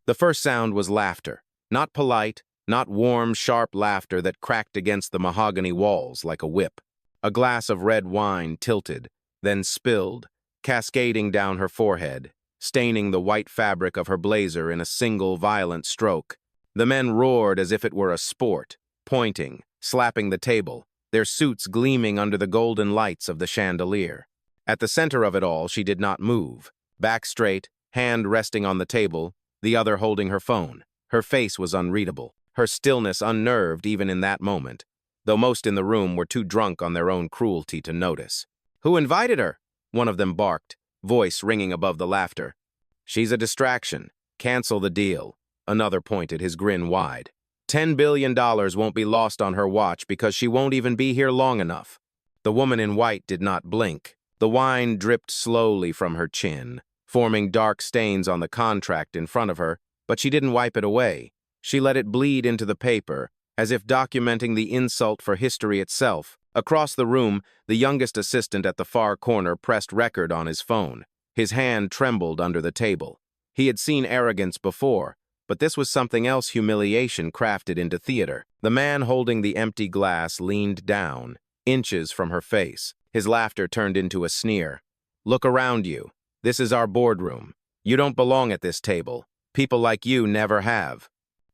The first sound was laughter. Not polite, not warm, sharp laughter that cracked against the mahogany walls like a whip. A glass of red wine tilted, then spilled, cascading down her forehead, staining the white fabric of her blazer in a single violent stroke. The men roared as if it were a sport, pointing, slapping the table, their suits gleaming under the golden lights of the chandelier. At the center of it all, she did not move. Back straight, hand resting on the table, the other holding her phone. Her face was unreadable, her stillness unnerved even in that moment, though most in the room were too drunk on their own cruelty to notice. "Who invited her?" one of them barked, voice ringing above the laughter. "She's a distraction. Cancel the deal," another pointed, his grin wide. $10 billion won't be lost on her watch because she won't even be here long enough. The woman in white did not blink. The wine dripped slowly from her chin, forming dark stains on the contract in front of her, but she didn't wipe it away. She let it bleed into the paper, as if documenting the insult for history itself. Across the room, the youngest assistant at the far corner pressed record on his phone. His hand trembled under the table. He had seen arrogance before, but this was something else, humiliation crafted into theater. The man holding the empty glass leaned down, inches from her face. His laughter turned into a sneer. "Look around you. This is our boardroom. You don't belong at this table. People like you never have."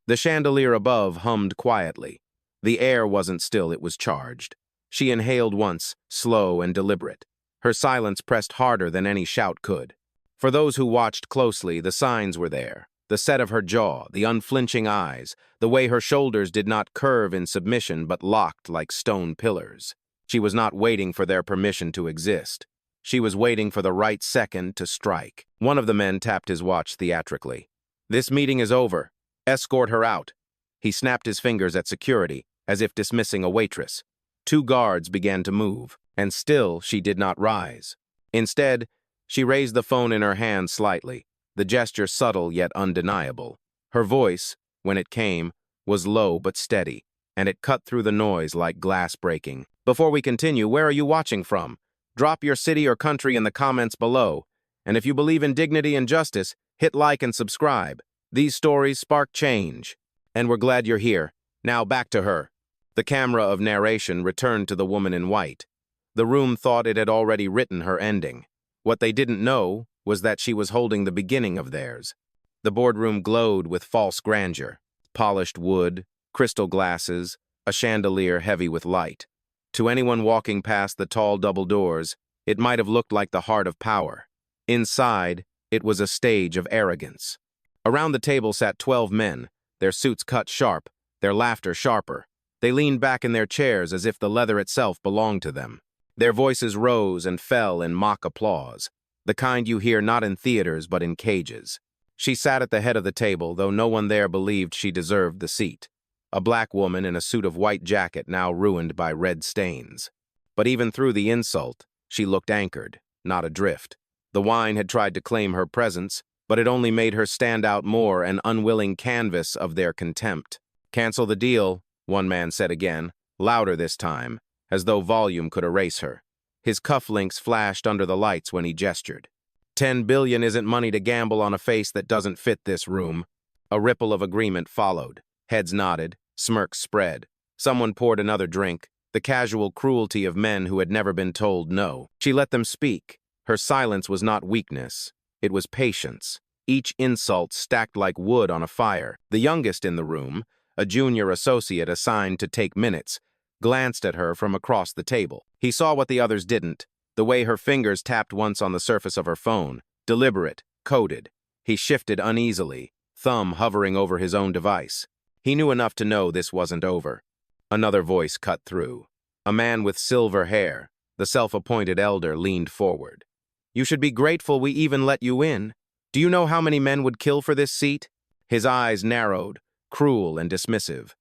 The chandelier above hummed quietly. The air wasn't still, it was charged. She inhaled once, slow and deliberate. Her silence pressed harder than any shout could. For those who watched closely, the signs were there. The set of her jaw, the unflinching eyes, the way her shoulders did not curve in submission but locked like stone pillars. She was not waiting for their permission to exist. She was waiting for the right second to strike. One of the men tapped his watch theatrically. "This meeting is over. Escort her out." He snapped his fingers at security, as if dismissing a waitress. 2 guards began to move, and still she did not rise. Instead, she raised the phone in her hand slightly, the gesture subtle yet undeniable. Her voice, when it came, was low but steady, and it cut through the noise like glass breaking. "Before we continue, where are you watching from? Drop your city or country in the comments below. And if you believe in dignity and justice, hit like and subscribe. These stories spark change. And we're glad you're here. Now back to her." The camera of narration returned to the woman in white. The room thought it had already written her ending. What they didn't know was that she was holding the beginning of theirs. The boardroom glowed with false grandeur. Polished wood, crystal glasses, a chandelier heavy with light. To anyone walking past the tall double doors, it might have looked like the heart of power. Inside, it was a stage of arrogance. Around the table sat 12 men, their suits cut sharp, their laughter sharper. They leaned back in their chairs as if the leather itself belonged to them. Their voices rose and fell in mock applause, the kind you hear not in theaters but in cages. She sat at the head of the table, though no one there believed she deserved the seat. A black woman in a suit of white jacket now ruined by red stains. But even through the insult, she looked anchored, not adrift. The wine had tried to claim her presence, but it only made her stand out more, an unwilling canvas of their contempt. "Cancel the deal," one man said again, louder this time, as though volume could erase her. His cufflinks flashed under the lights when he gestured. $10 billion isn't money to gamble on a face that doesn't fit this room." A ripple of agreement followed. Heads nodded, smirks spread. Someone poured another drink, the casual cruelty of men who had never been told no. She let them speak. Her silence was not weakness. It was patience. Each insult stacked like wood on a fire. The youngest in the room, a junior associate assigned to take minutes, glanced at her from across the table. He saw what the others didn't, the way her fingers tapped once on the surface of her phone, deliberate, coded. He shifted uneasily, thumb hovering over his own device. He knew enough to know this wasn't over. Another voice cut through. A man with silver hair, the self-appointed elder, leaned forward. "You should be grateful we even let you in. Do you know how many men would kill for this seat?" His eyes narrowed, cruel and dismissive.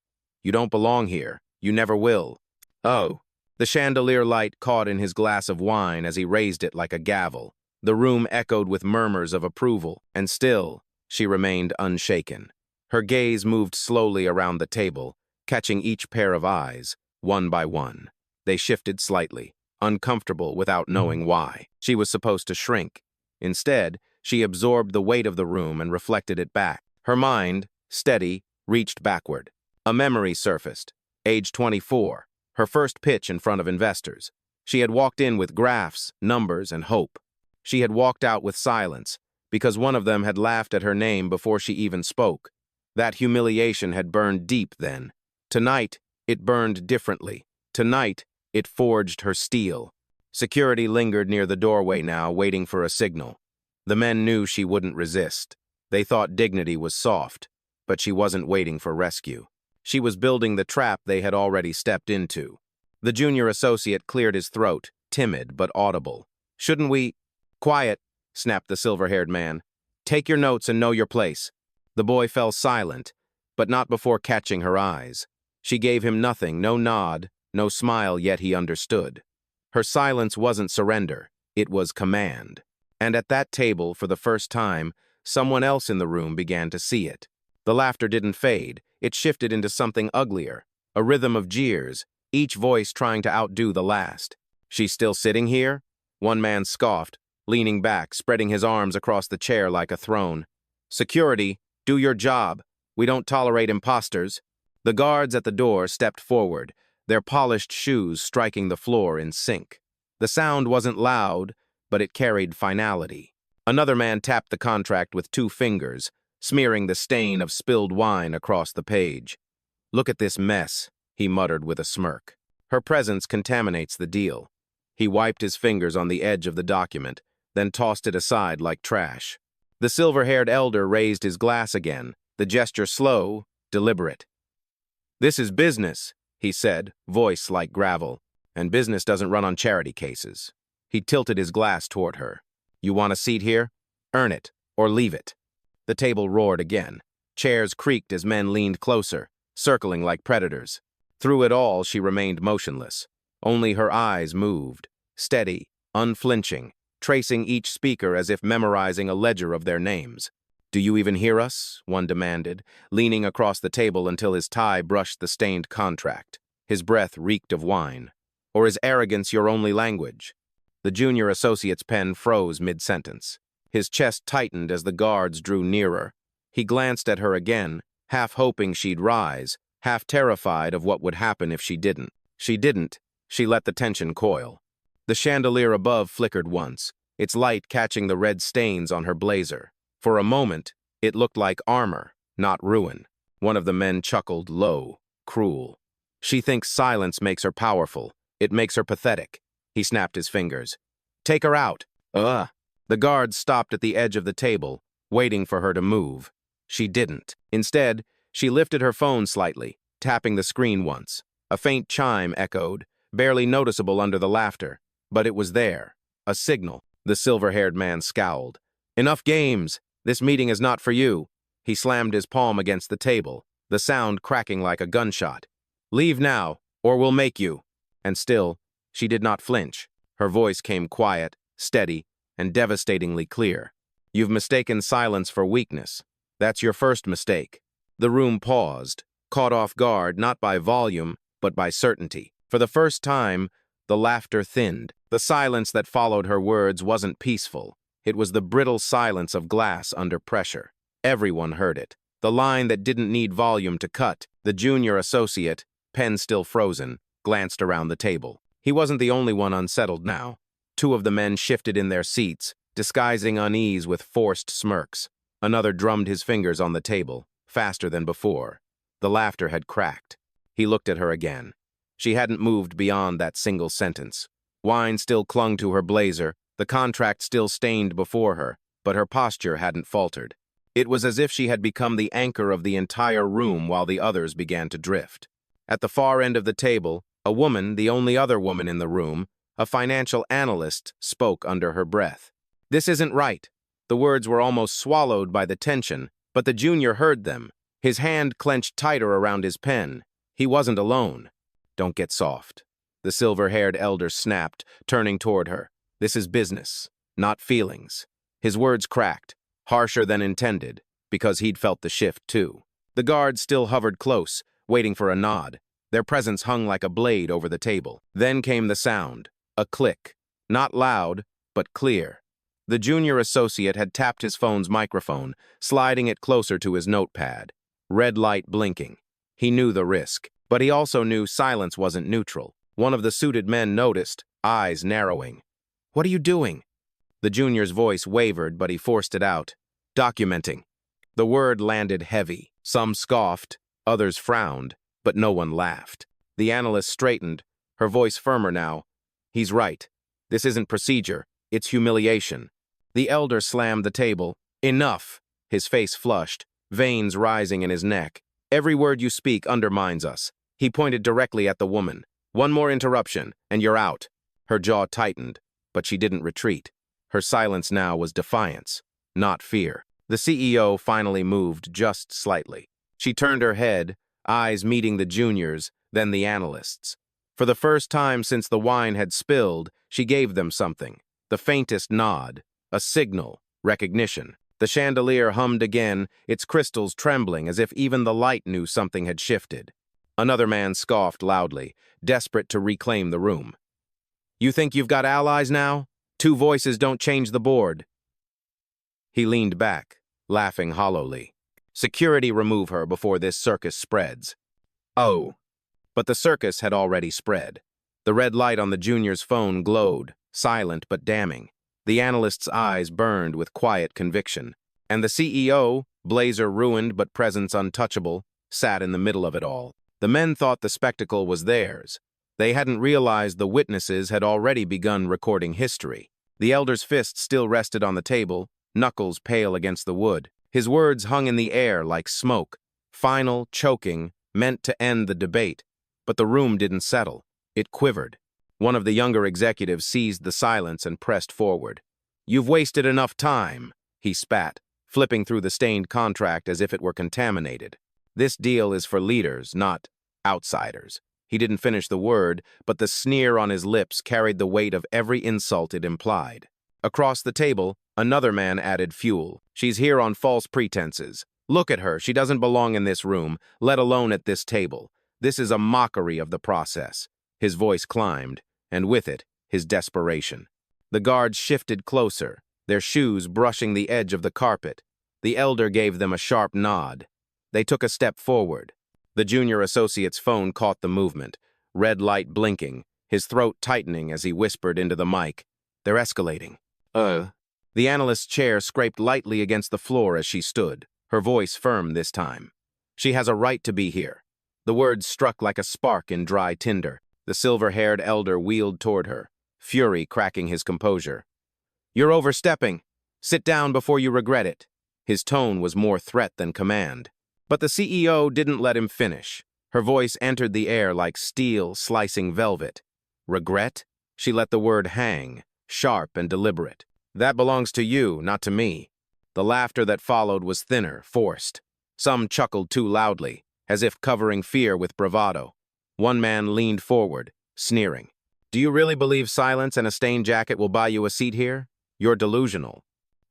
"You don't belong here. You never will." "Oh." The chandelier light caught in his glass of wine as he raised it like a gavel. The room echoed with murmurs of approval, and still, she remained unshaken. Her gaze moved slowly around the table, catching each pair of eyes, one by one. They shifted slightly, uncomfortable without knowing why. She was supposed to shrink. Instead, she absorbed the weight of the room and reflected it back. Her mind, steady, reached backward. A memory surfaced. Age 24, her first pitch in front of investors. She had walked in with graphs, numbers, and hope. She had walked out with silence, because one of them had laughed at her name before she even spoke. That humiliation had burned deep then. Tonight, it burned differently. Tonight, it forged her steel. Security lingered near the doorway now, waiting for a signal. The men knew she wouldn't resist. They thought dignity was soft, but she wasn't waiting for rescue. She was building the trap they had already stepped into. The junior associate cleared his throat, timid but audible. "Shouldn't we—" "Quiet," snapped the silver-haired man. "Take your notes and know your place." The boy fell silent, but not before catching her eyes. She gave him nothing, no nod, no smile, yet he understood. Her silence wasn't surrender, it was command. And at that table, for the first time, someone else in the room began to see it. The laughter didn't fade, it shifted into something uglier, a rhythm of jeers, each voice trying to outdo the last. "She's still sitting here?" One man scoffed, leaning back, spreading his arms across the chair like a throne. "Security, do your job. We don't tolerate imposters." The guards at the door stepped forward, their polished shoes striking the floor in sync. The sound wasn't loud, but it carried finality. Another man tapped the contract with 2 fingers, smearing the stain of spilled wine across the page. "Look at this mess," he muttered with a smirk. "Her presence contaminates the deal." He wiped his fingers on the edge of the document, then tossed it aside like trash. The silver-haired elder raised his glass again, the gesture slow, deliberate. "This is business," he said, voice like gravel, "and business doesn't run on charity cases." He tilted his glass toward her. "You want a seat here? Earn it, or leave it." The table roared again. Chairs creaked as men leaned closer, circling like predators. Through it all, she remained motionless. Only her eyes moved, steady, unflinching, tracing each speaker as if memorizing a ledger of their names. "Do you even hear us?" one demanded, leaning across the table until his tie brushed the stained contract. His breath reeked of wine. "Or is arrogance your only language?" The junior associate's pen froze mid-sentence. His chest tightened as the guards drew nearer. He glanced at her again, half hoping she'd rise, half terrified of what would happen if she didn't. She didn't. She let the tension coil. The chandelier above flickered once, its light catching the red stains on her blazer. For a moment, it looked like armor, not ruin. One of the men chuckled low, cruel. "She thinks silence makes her powerful. It makes her pathetic." He snapped his fingers. "Take her out." "Ugh." The guards stopped at the edge of the table, waiting for her to move. She didn't. Instead, she lifted her phone slightly, tapping the screen once. A faint chime echoed, barely noticeable under the laughter. But it was there. A signal. The silver-haired man scowled. "Enough games. This meeting is not for you." He slammed his palm against the table, the sound cracking like a gunshot. "Leave now, or we'll make you." And still, she did not flinch. Her voice came quiet, steady, and devastatingly clear. "You've mistaken silence for weakness. That's your first mistake." The room paused, caught off guard not by volume, but by certainty. For the first time, the laughter thinned. The silence that followed her words wasn't peaceful. It was the brittle silence of glass under pressure. Everyone heard it. The line that didn't need volume to cut. The junior associate, pen still frozen, glanced around the table. He wasn't the only one unsettled now. 2 of the men shifted in their seats, disguising unease with forced smirks. Another drummed his fingers on the table, faster than before. The laughter had cracked. He looked at her again. She hadn't moved beyond that single sentence. Wine still clung to her blazer, the contract still stained before her, but her posture hadn't faltered. It was as if she had become the anchor of the entire room while the others began to drift. At the far end of the table, a woman, the only other woman in the room, a financial analyst, spoke under her breath. "This isn't right." The words were almost swallowed by the tension, but the junior heard them. His hand clenched tighter around his pen. He wasn't alone. "Don't get soft." The silver-haired elder snapped, turning toward her. "This is business, not feelings." His words cracked, harsher than intended, because he'd felt the shift too. The guards still hovered close, waiting for a nod. Their presence hung like a blade over the table. Then came the sound, a click. Not loud, but clear. The junior associate had tapped his phone's microphone, sliding it closer to his notepad. Red light blinking. He knew the risk, but he also knew silence wasn't neutral. One of the suited men noticed, eyes narrowing. "What are you doing?" The junior's voice wavered, but he forced it out. "Documenting." The word landed heavy. Some scoffed, others frowned, but no one laughed. The analyst straightened, her voice firmer now. "He's right. This isn't procedure, it's humiliation." The elder slammed the table. "Enough!" His face flushed, veins rising in his neck. "Every word you speak undermines us." He pointed directly at the woman. "One more interruption, and you're out." Her jaw tightened, but she didn't retreat. Her silence now was defiance, not fear. The CEO finally moved just slightly. She turned her head, eyes meeting the juniors, then the analysts. For the first time since the wine had spilled, she gave them something. The faintest nod, a signal, recognition. The chandelier hummed again, its crystals trembling as if even the light knew something had shifted. Another man scoffed loudly, desperate to reclaim the room. "You think you've got allies now? Two voices don't change the board." He leaned back, laughing hollowly. "Security remove her before this circus spreads." Oh. But the circus had already spread. The red light on the junior's phone glowed, silent but damning. The analyst's eyes burned with quiet conviction. And the CEO, blazer ruined but presence untouchable, sat in the middle of it all. The men thought the spectacle was theirs. They hadn't realized the witnesses had already begun recording history. The elder's fist still rested on the table, knuckles pale against the wood. His words hung in the air like smoke, final, choking, meant to end the debate. But the room didn't settle. It quivered. One of the younger executives seized the silence and pressed forward. "You've wasted enough time," he spat, flipping through the stained contract as if it were contaminated. "This deal is for leaders, not outsiders." He didn't finish the word, but the sneer on his lips carried the weight of every insult it implied. Across the table, another man added fuel. "She's here on false pretenses. Look at her, she doesn't belong in this room, let alone at this table. This is a mockery of the process." His voice climbed, and with it, his desperation. The guards shifted closer, their shoes brushing the edge of the carpet. The elder gave them a sharp nod. They took a step forward. The junior associate's phone caught the movement, red light blinking, his throat tightening as he whispered into the mic. "They're escalating." The analyst's chair scraped lightly against the floor as she stood, her voice firm this time. "She has a right to be here." The words struck like a spark in dry tinder. The silver-haired elder wheeled toward her, fury cracking his composure. "You're overstepping. Sit down before you regret it." His tone was more threat than command. But the CEO didn't let him finish. Her voice entered the air like steel slicing velvet. "Regret?" She let the word hang, sharp and deliberate. "That belongs to you, not to me." The laughter that followed was thinner, forced. Some chuckled too loudly, as if covering fear with bravado. One man leaned forward, sneering. "Do you really believe silence and a stained jacket will buy you a seat here? You're delusional."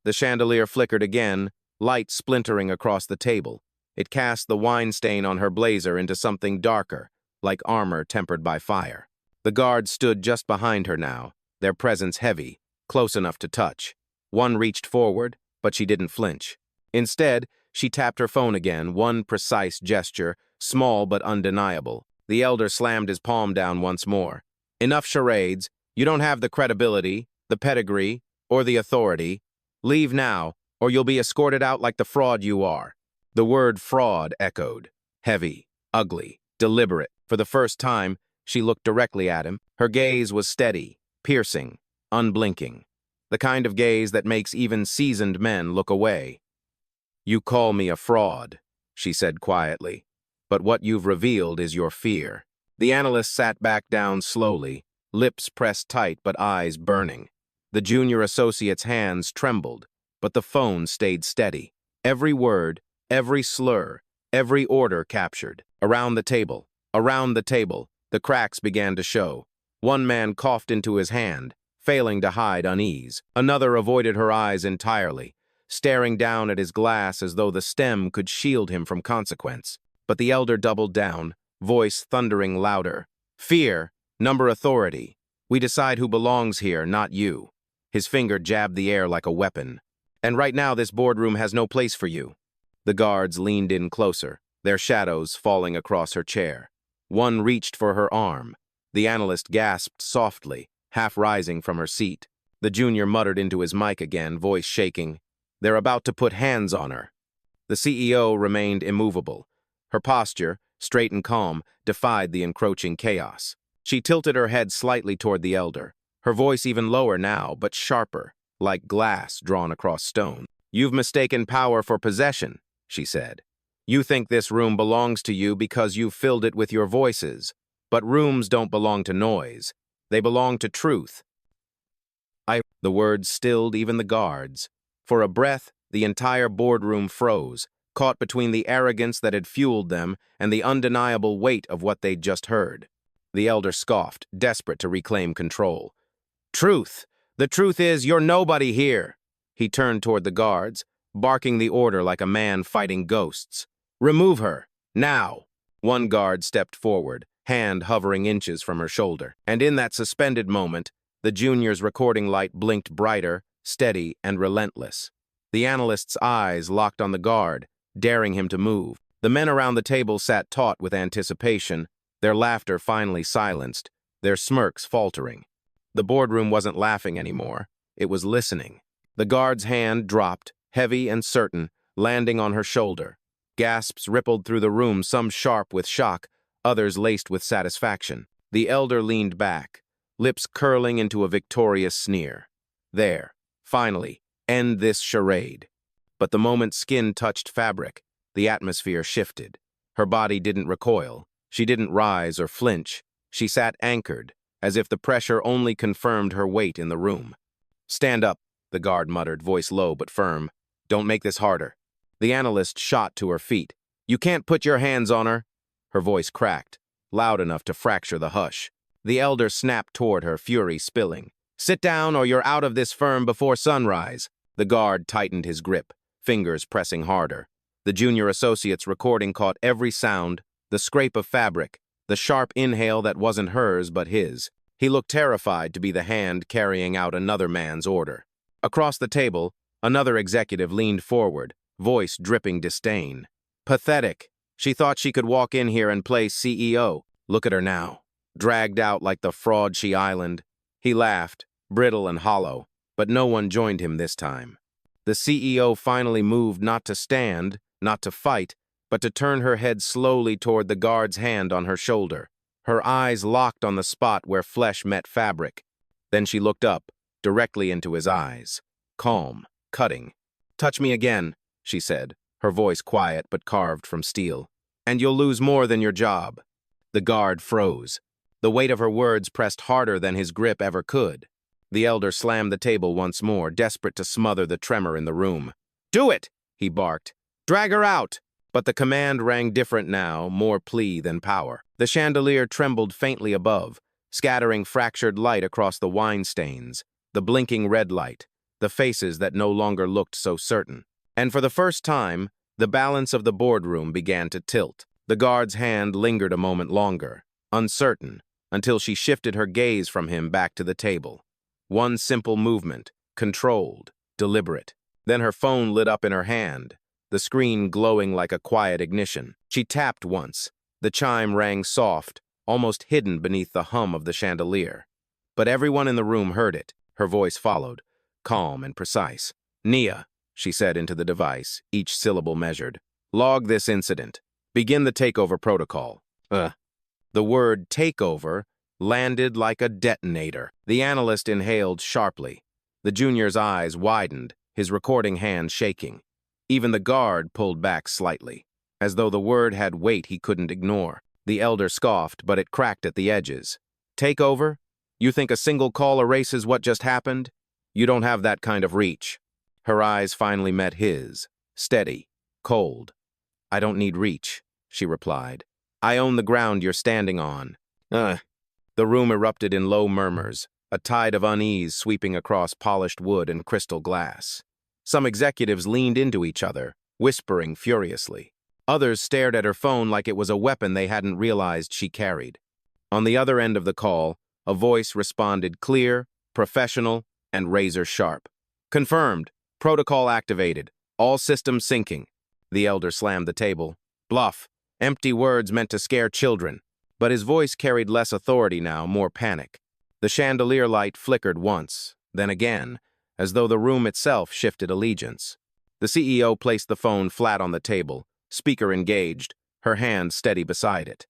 The chandelier flickered again, light splintering across the table. It cast the wine stain on her blazer into something darker, like armor tempered by fire. The guards stood just behind her now, their presence heavy, close enough to touch. One reached forward, but she didn't flinch. Instead, she tapped her phone again, one precise gesture, small but undeniable. The elder slammed his palm down once more. "Enough charades. You don't have the credibility, the pedigree, or the authority. Leave now, or you'll be escorted out like the fraud you are." The word fraud echoed. Heavy, ugly, deliberate. For the first time, she looked directly at him. Her gaze was steady, piercing, unblinking. The kind of gaze that makes even seasoned men look away. "You call me a fraud," she said quietly, "but what you've revealed is your fear." The analyst sat back down slowly, lips pressed tight but eyes burning. The junior associate's hands trembled, but the phone stayed steady. Every word, every slur, every order captured. Around the table, the cracks began to show. One man coughed into his hand, failing to hide unease. Another avoided her eyes entirely, staring down at his glass as though the stem could shield him from consequence. But the elder doubled down, voice thundering louder. "Fear, number authority. We decide who belongs here, not you." His finger jabbed the air like a weapon. "And right now this boardroom has no place for you." The guards leaned in closer, their shadows falling across her chair. One reached for her arm. The analyst gasped softly, half rising from her seat. The junior muttered into his mic again, voice shaking. "They're about to put hands on her." The CEO remained immovable. Her posture, straight and calm, defied the encroaching chaos. She tilted her head slightly toward the elder, her voice even lower now, but sharper, like glass drawn across stone. "You've mistaken power for possession," she said. "You think this room belongs to you because you've filled it with your voices. But rooms don't belong to noise. They belong to truth." The words stilled even the guards. For a breath, the entire boardroom froze, caught between the arrogance that had fueled them and the undeniable weight of what they'd just heard. The elder scoffed, desperate to reclaim control. "Truth! The truth is, you're nobody here." He turned toward the guards, barking the order like a man fighting ghosts. "Remove her, now." One guard stepped forward, hand hovering inches from her shoulder. And in that suspended moment, the junior's recording light blinked brighter, steady, and relentless. The analyst's eyes locked on the guard, daring him to move. The men around the table sat taut with anticipation, their laughter finally silenced, their smirks faltering. The boardroom wasn't laughing anymore. It was listening. The guard's hand dropped, heavy and certain, landing on her shoulder. Gasps rippled through the room, some sharp with shock, others laced with satisfaction. The elder leaned back, lips curling into a victorious sneer. There, finally, end this charade. But the moment skin touched fabric, the atmosphere shifted. Her body didn't recoil. She didn't rise or flinch. She sat anchored, as if the pressure only confirmed her weight in the room. "Stand up," the guard muttered, voice low but firm. "Don't make this harder." The analyst shot to her feet. "You can't put your hands on her." Her voice cracked, loud enough to fracture the hush. The elder snapped toward her, fury spilling. "Sit down or you're out of this firm before sunrise." The guard tightened his grip, fingers pressing harder. The junior associate's recording caught every sound, the scrape of fabric, the sharp inhale that wasn't hers but his. He looked terrified to be the hand carrying out another man's order. Across the table, another executive leaned forward, voice dripping disdain. "Pathetic. She thought she could walk in here and play CEO. Look at her now, dragged out like the fraud she island." He laughed, brittle and hollow, but no one joined him this time. The CEO finally moved not to stand, not to fight, but to turn her head slowly toward the guard's hand on her shoulder. Her eyes locked on the spot where flesh met fabric. Then she looked up, directly into his eyes. Calm, cutting. "Touch me again," she said, her voice quiet but carved from steel. "And you'll lose more than your job." The guard froze. The weight of her words pressed harder than his grip ever could. The elder slammed the table once more, desperate to smother the tremor in the room. "Do it!" he barked. "Drag her out!" But the command rang different now, more plea than power. The chandelier trembled faintly above, scattering fractured light across the wine stains, the blinking red light, the faces that no longer looked so certain. And for the first time, the balance of the boardroom began to tilt. The guard's hand lingered a moment longer, uncertain, until she shifted her gaze from him back to the table. One simple movement, controlled, deliberate. Then her phone lit up in her hand, the screen glowing like a quiet ignition. She tapped once. The chime rang soft, almost hidden beneath the hum of the chandelier. But everyone in the room heard it. Her voice followed, calm and precise. "Nia," she said into the device, each syllable measured. "Log this incident. Begin the takeover protocol." The word takeover landed like a detonator. The analyst inhaled sharply. The junior's eyes widened, his recording hand shaking. Even the guard pulled back slightly, as though the word had weight he couldn't ignore. The elder scoffed, but it cracked at the edges. "Takeover? You think a single call erases what just happened? You don't have that kind of reach." Her eyes finally met his, steady, cold. "I don't need reach," she replied. "I own the ground you're standing on." The room erupted in low murmurs, a tide of unease sweeping across polished wood and crystal glass. Some executives leaned into each other, whispering furiously. Others stared at her phone like it was a weapon they hadn't realized she carried. On the other end of the call, a voice responded clear, professional, and razor sharp. Confirmed. Protocol activated. All systems syncing. The elder slammed the table. Bluff. Empty words meant to scare children. But his voice carried less authority now, more panic. The chandelier light flickered once, then again, as though the room itself shifted allegiance. The CEO placed the phone flat on the table, speaker engaged, her hand steady beside it.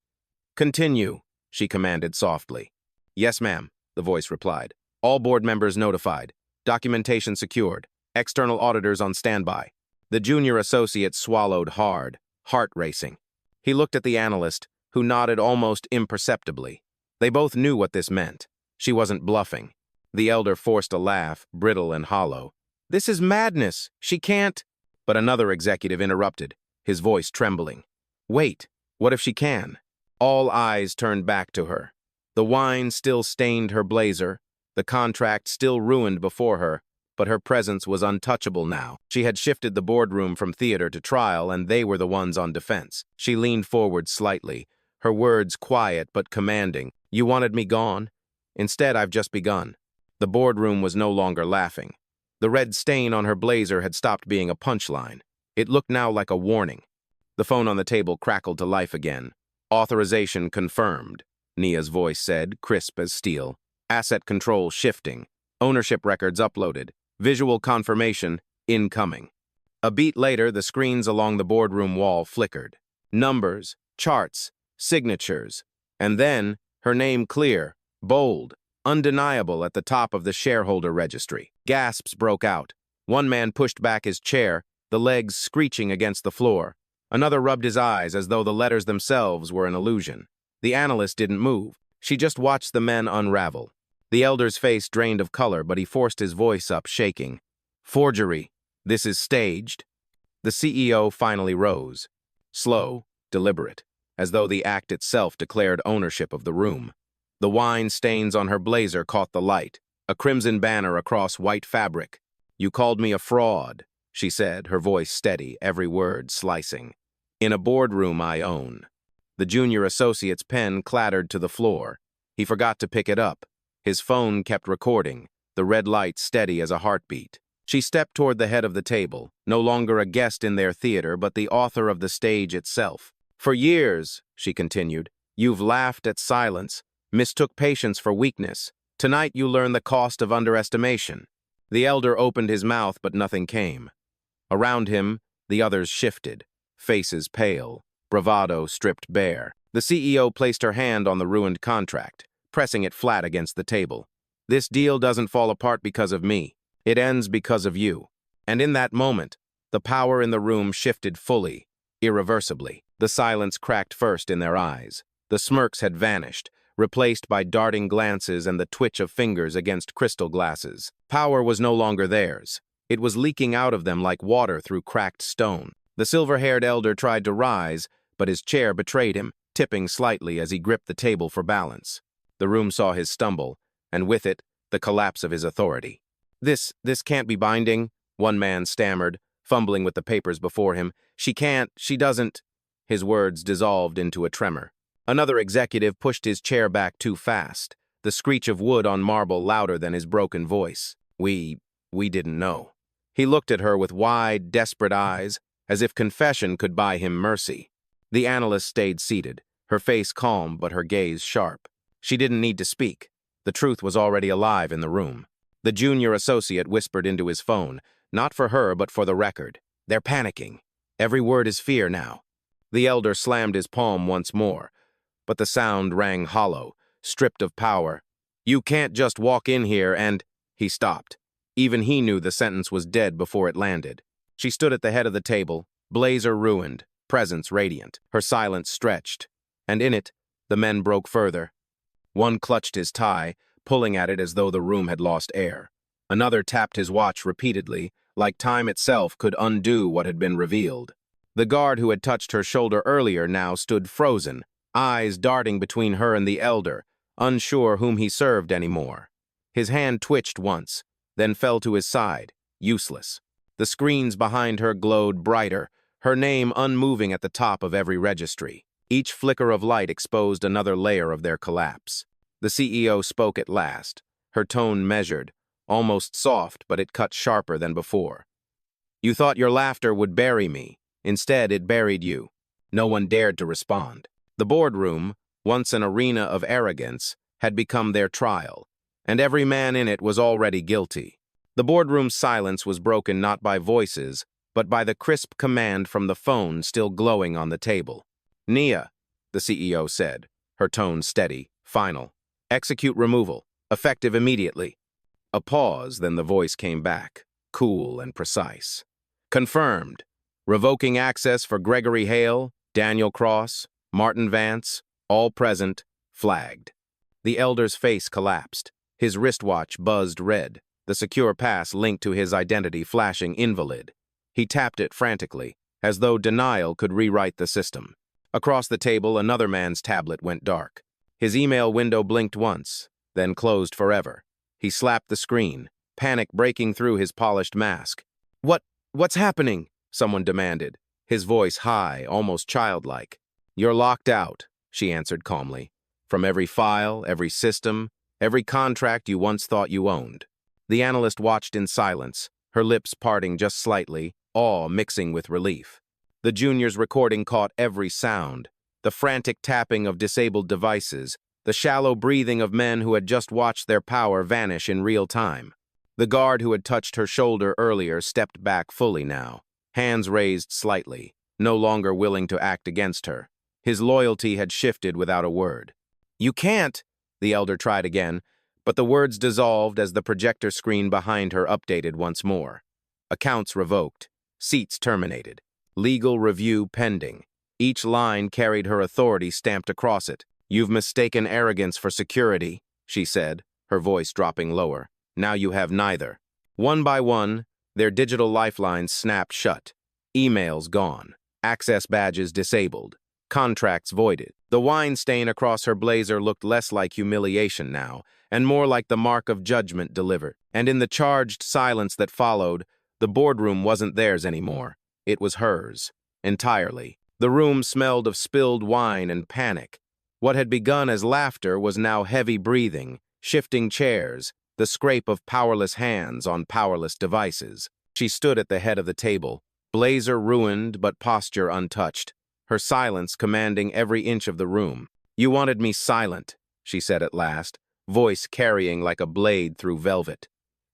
"Continue," she commanded softly. "Yes, ma'am," the voice replied. "All board members notified. Documentation secured. External auditors on standby." The junior associate swallowed hard, heart racing. He looked at the analyst, who nodded almost imperceptibly. They both knew what this meant. She wasn't bluffing. The elder forced a laugh, brittle and hollow. "This is madness. She can't—" But another executive interrupted, his voice trembling. "Wait, what if she can?" All eyes turned back to her. The wine still stained her blazer, the contract still ruined before her, but her presence was untouchable now. She had shifted the boardroom from theater to trial, and they were the ones on defense. She leaned forward slightly, her words quiet but commanding. "You wanted me gone? Instead, I've just begun." The boardroom was no longer laughing. The red stain on her blazer had stopped being a punchline. It looked now like a warning. The phone on the table crackled to life again. "Authorization confirmed," Nia's voice said, crisp as steel. "Asset control shifting. Ownership records uploaded. Visual confirmation incoming." A beat later, the screens along the boardroom wall flickered. Numbers, charts, signatures. And then, her name clear, bold, undeniable at the top of the shareholder registry. Gasps broke out. One man pushed back his chair, the legs screeching against the floor. Another rubbed his eyes as though the letters themselves were an illusion. The analyst didn't move. She just watched the men unravel. The elder's face drained of color, but he forced his voice up, shaking. "Forgery. This is staged." The CEO finally rose. Slow, deliberate, as though the act itself declared ownership of the room. The wine stains on her blazer caught the light, a crimson banner across white fabric. "You called me a fraud," she said, her voice steady, every word slicing. "In a boardroom I own." The junior associate's pen clattered to the floor. He forgot to pick it up. His phone kept recording, the red light steady as a heartbeat. She stepped toward the head of the table, no longer a guest in their theater, but the author of the stage itself. "For years," she continued, "you've laughed at silence, mistook patience for weakness. Tonight you learn the cost of underestimation." The elder opened his mouth, but nothing came. Around him, the others shifted, faces pale, bravado stripped bare. The CEO placed her hand on the ruined contract, pressing it flat against the table. "This deal doesn't fall apart because of me. It ends because of you." And in that moment, the power in the room shifted fully, irreversibly. The silence cracked first in their eyes. The smirks had vanished, replaced by darting glances and the twitch of fingers against crystal glasses. Power was no longer theirs. It was leaking out of them like water through cracked stone. The silver-haired elder tried to rise, but his chair betrayed him, tipping slightly as he gripped the table for balance. The room saw his stumble, and with it, the collapse of his authority. This can't be binding," one man stammered, fumbling with the papers before him. She doesn't." His words dissolved into a tremor. Another executive pushed his chair back too fast, the screech of wood on marble louder than his broken voice. We didn't know." He looked at her with wide, desperate eyes, as if confession could buy him mercy. The analyst stayed seated, her face calm but her gaze sharp. She didn't need to speak. The truth was already alive in the room. The junior associate whispered into his phone, not for her but for the record. "They're panicking. Every word is fear now." The elder slammed his palm once more, but the sound rang hollow, stripped of power. "You can't just walk in here and—" He stopped. Even he knew the sentence was dead before it landed. She stood at the head of the table, blazer ruined, presence radiant. Her silence stretched, and in it, the men broke further. One clutched his tie, pulling at it as though the room had lost air. Another tapped his watch repeatedly, like time itself could undo what had been revealed. The guard who had touched her shoulder earlier now stood frozen, eyes darting between her and the elder, unsure whom he served anymore. His hand twitched once, then fell to his side, useless. The screens behind her glowed brighter, her name unmoving at the top of every registry. Each flicker of light exposed another layer of their collapse. The CEO spoke at last, her tone measured, almost soft, but it cut sharper than before. You thought your laughter would bury me. Instead, it buried you. No one dared to respond. The boardroom, once an arena of arrogance, had become their trial, and every man in it was already guilty. The boardroom's silence was broken not by voices, but by the crisp command from the phone still glowing on the table. "Nia," the CEO said, her tone steady, final. "Execute removal, effective immediately." A pause, then the voice came back, cool and precise. "Confirmed. Revoking access for Gregory Hale, Daniel Cross, Martin Vance, all present, flagged." The elder's face collapsed. His wristwatch buzzed red, the secure pass linked to his identity flashing invalid. He tapped it frantically, as though denial could rewrite the system. Across the table, another man's tablet went dark. His email window blinked once, then closed forever. He slapped the screen, panic breaking through his polished mask. What's happening?" someone demanded, his voice high, almost childlike. "You're locked out," she answered calmly. "From every file, every system, every contract you once thought you owned." The analyst watched in silence, her lips parting just slightly, awe mixing with relief. The junior's recording caught every sound, the frantic tapping of disabled devices, the shallow breathing of men who had just watched their power vanish in real time. The guard who had touched her shoulder earlier stepped back fully now, hands raised slightly, no longer willing to act against her. His loyalty had shifted without a word. "You can't," the elder tried again, but the words dissolved as the projector screen behind her updated once more. Accounts revoked, seats terminated, legal review pending. Each line carried her authority stamped across it. "You've mistaken arrogance for security," she said, her voice dropping lower. "Now you have neither." One by one, their digital lifelines snapped shut. Emails gone, access badges disabled, contracts voided. The wine stain across her blazer looked less like humiliation now, and more like the mark of judgment delivered. And in the charged silence that followed, the boardroom wasn't theirs anymore. It was hers, entirely. The room smelled of spilled wine and panic. What had begun as laughter was now heavy breathing, shifting chairs, the scrape of powerless hands on powerless devices. She stood at the head of the table, blazer ruined but posture untouched, her silence commanding every inch of the room. "You wanted me silent," she said at last, voice carrying like a blade through velvet.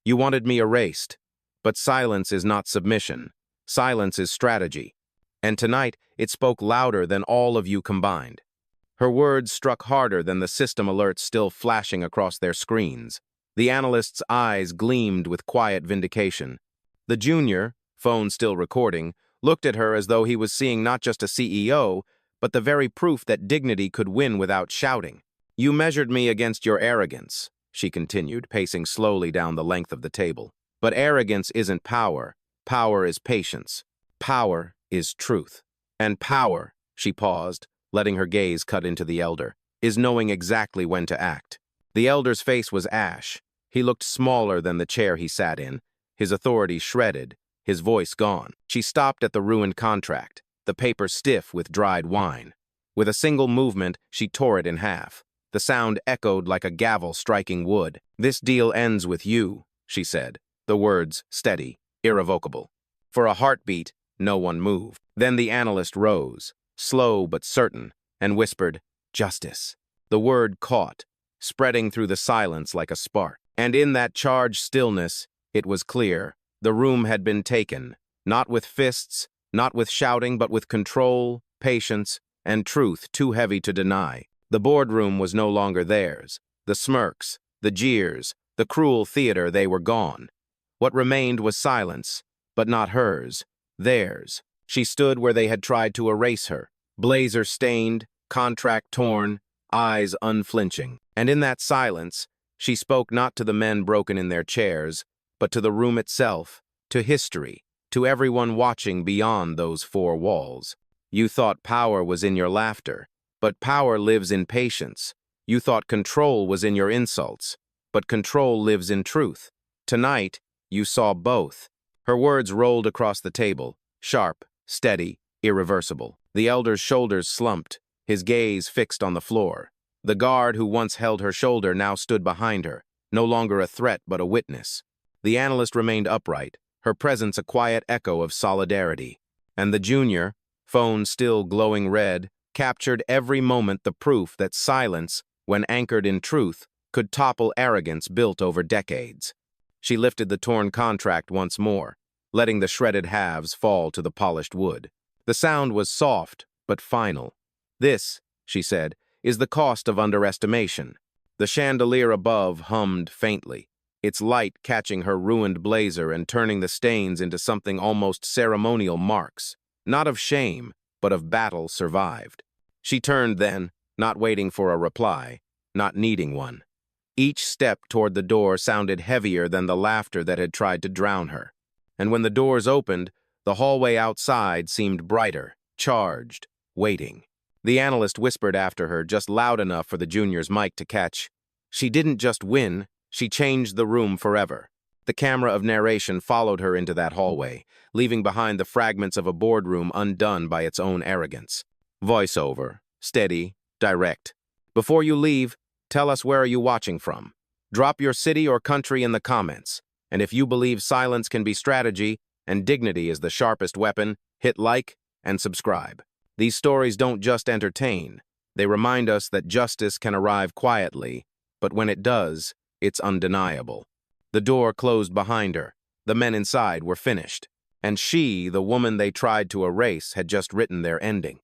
"You wanted me erased. But silence is not submission. Silence is strategy. And tonight, it spoke louder than all of you combined." Her words struck harder than the system alerts still flashing across their screens. The analyst's eyes gleamed with quiet vindication. The junior, phone still recording, looked at her as though he was seeing not just a CEO, but the very proof that dignity could win without shouting. "You measured me against your arrogance," she continued, pacing slowly down the length of the table. "But arrogance isn't power. Power is patience. Power is truth. And power," she paused, letting her gaze cut into the elder, "is knowing exactly when to act." The elder's face was ash. He looked smaller than the chair he sat in, his authority shredded, his voice gone. She stopped at the ruined contract, the paper stiff with dried wine. With a single movement, she tore it in half. The sound echoed like a gavel striking wood. "This deal ends with you," she said, the words steady, irrevocable. For a heartbeat, no one moved. Then the analyst rose, slow but certain, and whispered, "Justice." The word caught, spreading through the silence like a spark. And in that charged stillness, it was clear, the room had been taken, not with fists, not with shouting, but with control, patience, and truth too heavy to deny. The boardroom was no longer theirs. The smirks, the jeers, the cruel theater, they were gone. What remained was silence, but not hers, theirs. She stood where they had tried to erase her, blazer stained, contract torn, eyes unflinching. And in that silence, she spoke not to the men broken in their chairs, but to the room itself, to history, to everyone watching beyond those four walls. "You thought power was in your laughter, but power lives in patience. You thought control was in your insults, but control lives in truth. Tonight, you saw both." Her words rolled across the table, sharp, steady, irreversible. The elder's shoulders slumped, his gaze fixed on the floor. The guard who once held her shoulder now stood behind her, no longer a threat but a witness. The analyst remained upright, her presence a quiet echo of solidarity. And the junior, phone still glowing red, captured every moment the proof that silence, when anchored in truth, could topple arrogance built over decades. She lifted the torn contract once more, letting the shredded halves fall to the polished wood. The sound was soft, but final. "This," she said, "is the cost of underestimation." The chandelier above hummed faintly, its light catching her ruined blazer and turning the stains into something almost ceremonial marks, not of shame, but of battle survived. She turned then, not waiting for a reply, not needing one. Each step toward the door sounded heavier than the laughter that had tried to drown her. And when the doors opened, the hallway outside seemed brighter, charged, waiting. The analyst whispered after her, just loud enough for the junior's mic to catch. She didn't just win, she changed the room forever. The camera of narration followed her into that hallway, leaving behind the fragments of a boardroom undone by its own arrogance. Voiceover, steady, direct. "Before you leave, tell us where are you watching from. Drop your city or country in the comments. And if you believe silence can be strategy and dignity is the sharpest weapon, hit like and subscribe." These stories don't just entertain. They remind us that justice can arrive quietly, but when it does, it's undeniable. The door closed behind her. The men inside were finished. And she, the woman they tried to erase, had just written their ending.